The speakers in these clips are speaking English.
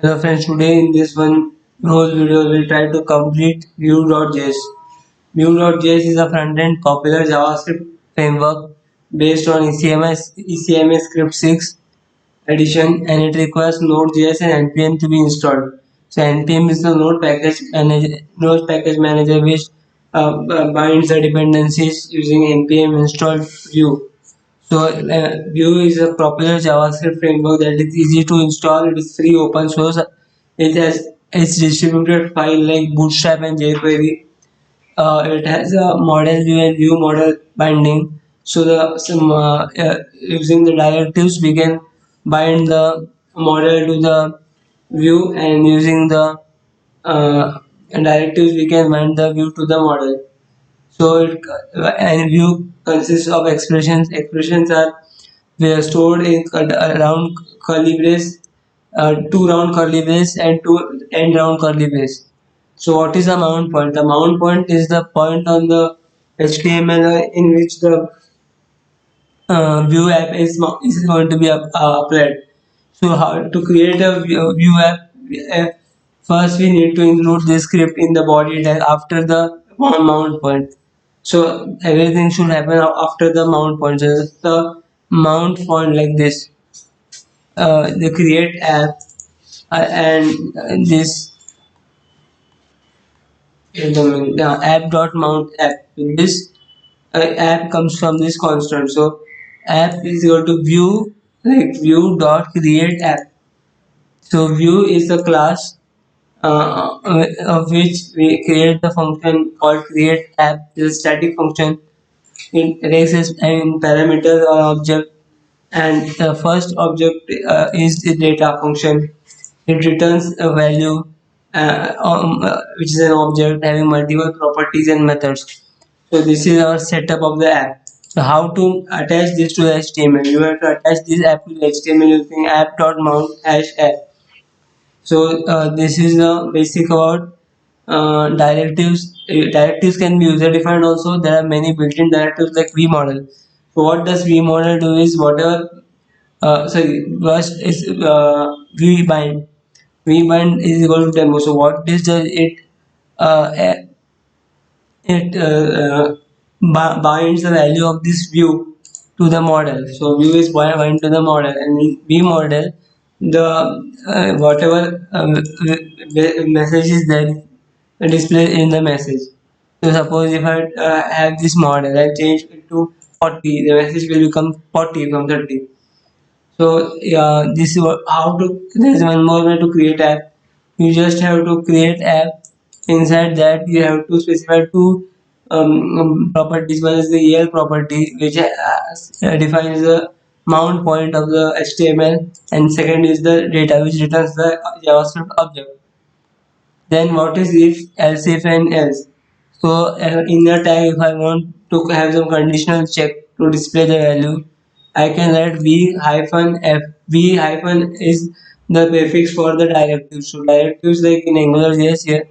Hello friends, today in this one role video we'll try to complete Vue.js. Vue.js is a front-end popular JavaScript framework based on ECMA script 6 edition, and it requires Node.js and npm to be installed. So npm is the node package manager which binds the dependencies using npm install Vue. So Vue is a popular JavaScript framework that is easy to install. It is free, open source. It has its distributed file like Bootstrap and jQuery. It has a model view and view model binding. So using the directives we can bind the model to the view, and using the uh, directives we can bind the view to the model. So and view consists of expressions. Expressions are were stored in round curly brace, two round curly brace and two end round curly brace. So what is the mount point? The mount point is the point on the HTML in which the view app is going to be applied. So how to create a view app? uh, First, we need to include this script in the body tag after the mount point. So everything should happen after the mount point. So the mount point like this. The create app, and this the app dot mount app. This app comes from this constant. So app is equal to view, like view dot create app. So view is the class of which we create the function called create app. This is a static function. It raises an parameter or object, and the first object is the data function. It returns a value which is an object having multiple properties and methods. So this is our setup of the app. So how to attach this to the HTML? You have to attach this app to the HTML using app.mount hash app. So this is the basic about directives. Directives can be user defined also. There are many built-in directives like vmodel. So what does vmodel do is whatever first is vbind. Vbind is equal to demo. So what this does, uh, it binds the value of this view to the model. So view is bind to the model, and in v model the whatever message is there displayed in the message. So suppose if I have this model, I change it to 40, the message will become 40 from 30. So yeah, this is how to. There is one more way to create app. You just have to create app. Inside that, you have to specify two properties. One is the EL property, which defines the mount point of the HTML, and second is the data, which returns the JavaScript object. Then what is if, else if, and else? So in the tag, if I want to have some conditional check to display the value, I can write v hyphen f. V hyphen is the prefix for the directive. So directives like in AngularJS here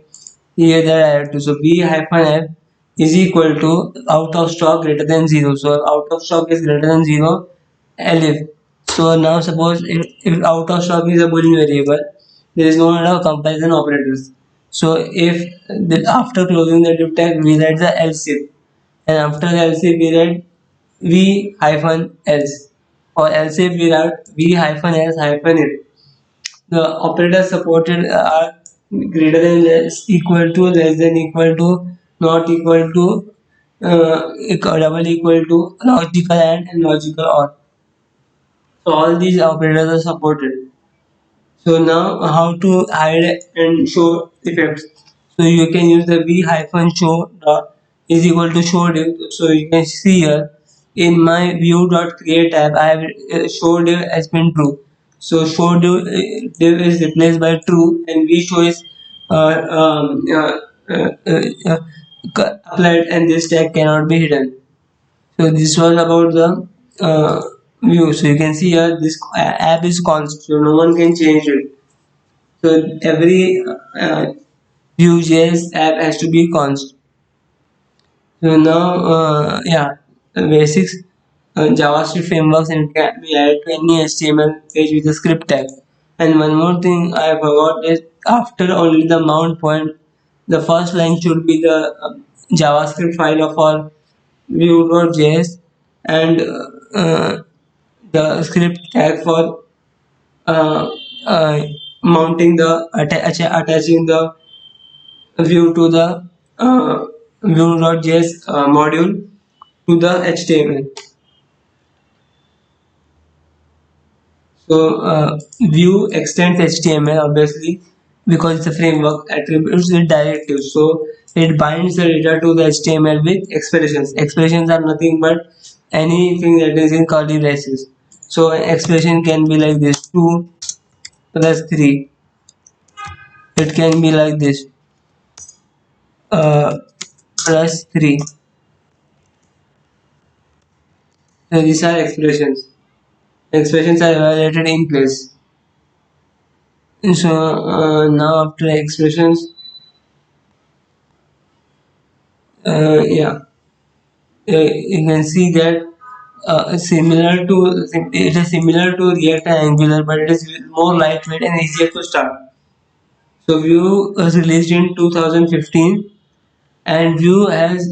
the directive. So v hyphen f is equal to out of stock greater than 0. So out of stock is greater than 0, elif. So now suppose if out of stock is a boolean variable, there is no need of comparison operators. So if after closing the div tag we write the else if, and after the else if we write v hyphen else, or else if we write v hyphen else hyphen if. The operators supported are greater than less equal to, less than equal to, not equal to, double equal to, logical and logical or. So all these operators are supported. So now how to hide and show effects. So you can use the v hyphen show dot is equal to show div. So you can see here in my view dot create tab I have show div has been true. So show div is replaced by true, and v show is uh, um, uh, uh, uh, applied, and this tag cannot be hidden. So this was about the view. So you can see here this app is constant, so no one can change it. So every Vue.js app has to be constant. So now, yeah, the basics. JavaScript frameworks and can be added to any HTML page with a script tag. And one more thing I forgot is after only the mount point, the first line should be the JavaScript file of our Vue.js and the script tag for uh, uh, mounting the attaching the view to the Vue.js module to the HTML. So Vue extends HTML obviously because it's a framework, attributes with directives. So it binds the data to the HTML with expressions. Expressions are nothing but anything that is in curly braces. So an expression can be like this: 2 plus 3. It can be like this: uh, plus 3. So these are expressions. Expressions are evaluated in place. So now after expressions, yeah, you can see that similar to it is similar to React and Angular, but it is more lightweight and easier to start. So Vue was released in 2015, and Vue has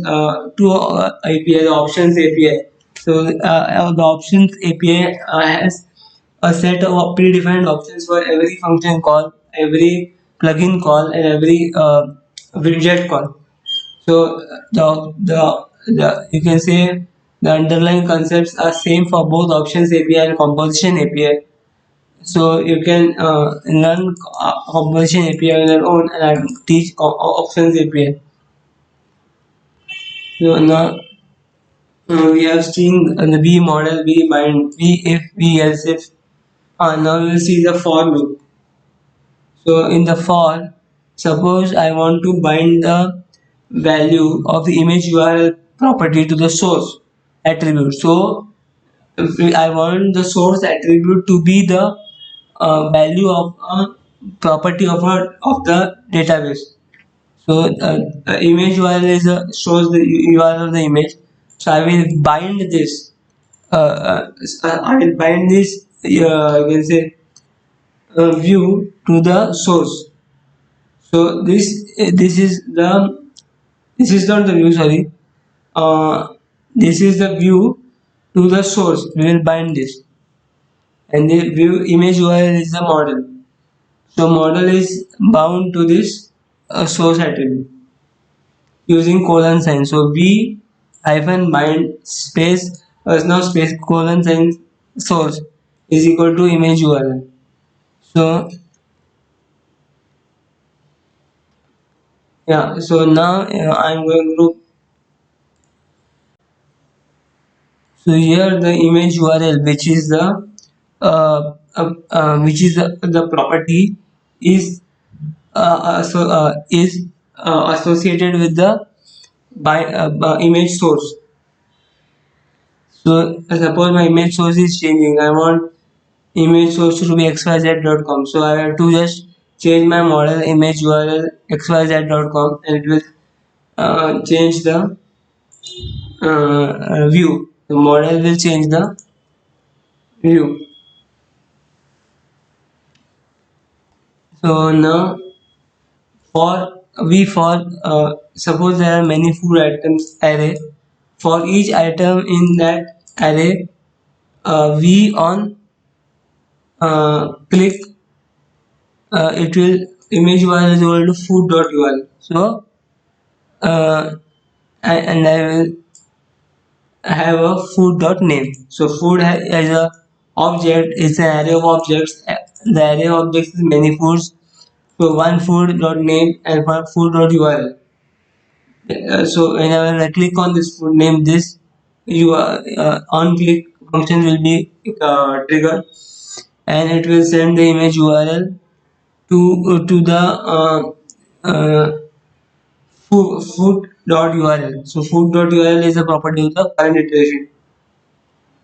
two API, the options API. So the options API has a set of predefined options for every function call, every plugin call, and every widget call. So the you can say the underlying concepts are same for both options API and composition API. So you can learn composition API on your own and teach options API. So now we have seen the V model, V bind, V if, V else if. Now we will see the for loop. So in the for, suppose I want to bind the value of the image URL property to the source attribute. So if I want the source attribute to be the value of a property of the database. So image URL is shows the URL of the image. So I will bind this. I will bind this. You can say view to the source. So this is not the view. Sorry. Uh, this is the view to the source. We will bind this, and the view image URL is the model. So model is bound to this source attribute using colon sign. So v hyphen bind space now space colon sign source is equal to image URL. So yeah. So now I'm going to so here the image URL which is the property is is associated with the image source. So suppose my image source is changing. I want image source to be xyz.com. So I have to just change my model image URL xyz.com and it will change the view. The model will change the view. So now for suppose there are many food items array. For each item in that array, we on click it will image URL is equal to food.ul. So uh, and I will have a food.name. So food as a object is an array of objects. The array of objects is many foods. So one food.name and one food.url. So whenever I click on this food name, this you on click function will be triggered, and it will send the image URL to the uh, food.url. So food.url is a property of the current iteration.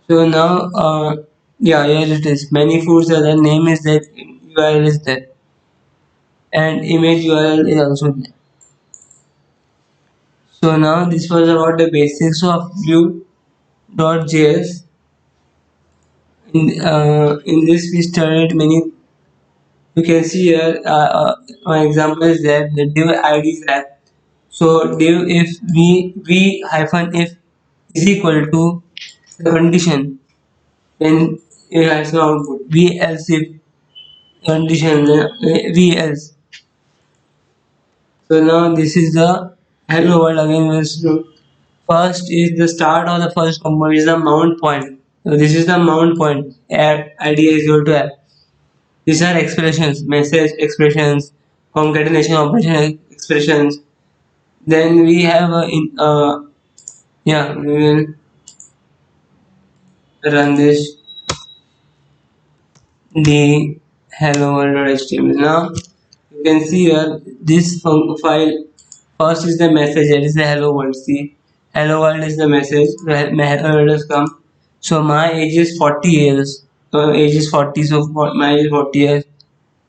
So now, yeah, here it is. Many foods are there. Name is there. URL is there, and image URL is also there. So now this was about the basics of Vue.js. In this we studied many You can see here my example is there the div id is that. So div if v hyphen if is equal to the condition, then it has no output. V else if condition, v else. So now this is the hello world again. First is the start of the first component is the mount point. So this is the mount point. Add id is equal to add. These are expressions, message expressions, concatenation operation expressions. Then we have yeah, we will run this the hello world.html. Now you can see here this file. First is the message. That is the hello world. See, hello world is the message. My hello world has come. So my age is 40 years. So age is 40. So my age is 40 years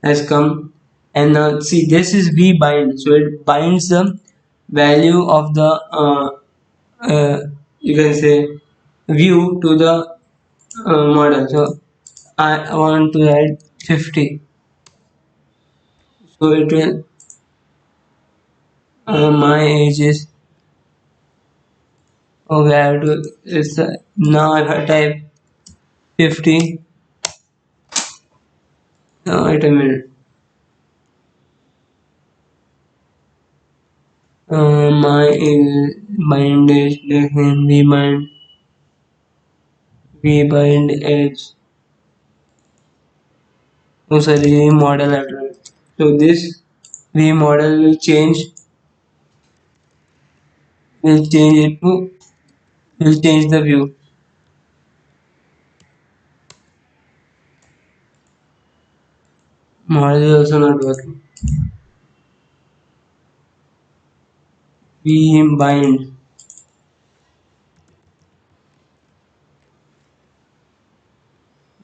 has come. And now see, this is v bind. So it binds the value of the uh, you can say view to the model. So I want to write 50. So it will my age is okay. I have to it's now if I type 50. Wait a minute. My age bind age v bind age. Oh sorry, model address. So this v model will change it to will change the view. Model is also not working. V bind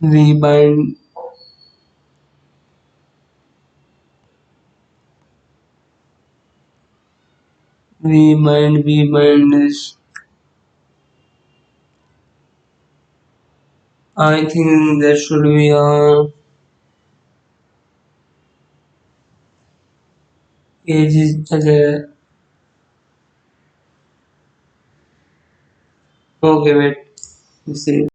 v bind v bind is I think there should be a age is okay wait. Let's see.